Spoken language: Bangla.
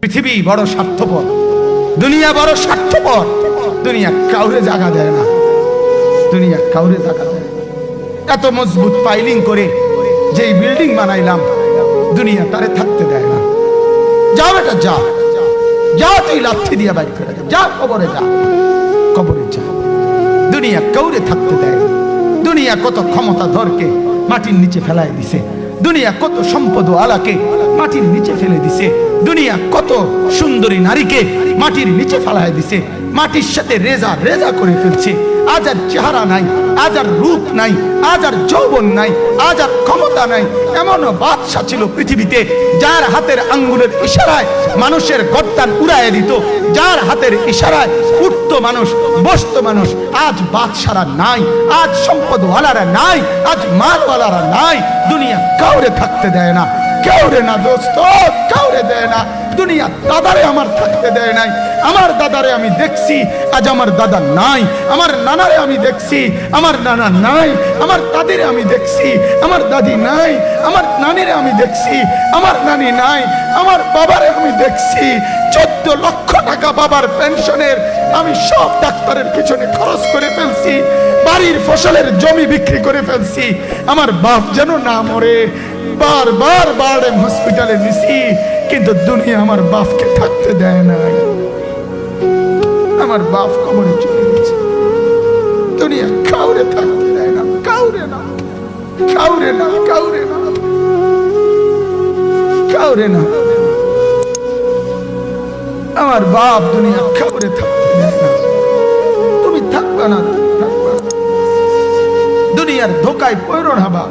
পৃথিবী বড় স্বার্থপর, দুনিয়া বড় স্বার্থপর। দুনিয়া কাউরে জায়গা দেয় না, দুনিয়া কাউরে জায়গা দেয় না। এত মজবুত পাইলিং করে যে বিল্ডিং বানাইলাম, দুনিয়া তারে থাকতে দেয় না। যাও এটা যা, যা তুই লাথি দিয়ে বাইর করে যা, কবরে যা, কবরে যা। দুনিয়া কাউরে থাকতে দেয় না। দুনিয়া কত ক্ষমতাধরকে মাটির নিচে ফেলাই দিছে, দুনিয়া কত সম্পদ আলাকে মাটির নিচে ফেলে দিছে, দুনিয়া কত সুন্দরী নারীকে মাটির নিচে ফেলাই দিছে, মাটির সাথে রেজা রেজা করে ফেলছে। আজ আর চেহারা নাই, আজ আর রূপ নাই, আজ আর যৌবন নাই, আজ আর ক্ষমতা নাই। এমনও বাদশা ছিল পৃথিবীতে যার হাতের আঙ্গুলের ইশারায় মানুষের গর্দান উড়াইয়া দিত, যার হাতের ইশারায় উঠতো মানুষ, বসতো মানুষ। আজ বাদশারা নাই, আজ সম্পদওয়ালারা নাই, আজ মালওয়ালারা নাই। দুনিয়া কাউরে থাকতে দেয় না, কাউরে না দোস্ত, কাউরে দেয় না। দুনিয়া দাদারে আমার থাকতে দেয় নাই। আমার দাদারে আমি দেখছি, আজ আমার দাদা নাই। আমার নানারে আমি দেখছি, আমার নানা নাই। আমার দাদিরে আমি দেখছি, আমার দাদি নাই। আমার নানিরে আমি দেখছি, আমার নানি নাই। আমার বাবারে আমি দেখছি, 14 লক্ষ টাকা বাবার পেনশনের আমি সব ডাক্তারের পিছনে খরচ করে ফেলছি, বাড়ির ফসলের জমি বিক্রি করে ফেলছি। আমার বাপ যেন না মরে বারবার বারডেম হসপিটালে নিছি, কিন্তু দুনিয়া আমার বাপকে থাকতে দেয় নাই। আমার বাপ কবরে চলে গেছে। দুনিয়া কাউরে থাকতে দেয় না, কাউরে না, কাউরে না, কাউরে না, কাউরে না। আমার বাপ দুনিয়া কাউরে থাকতে দেয় না। তুমি থাকবা না, থাকবা না। দুনিয়ার ধোকায় পড়ো না বাপ।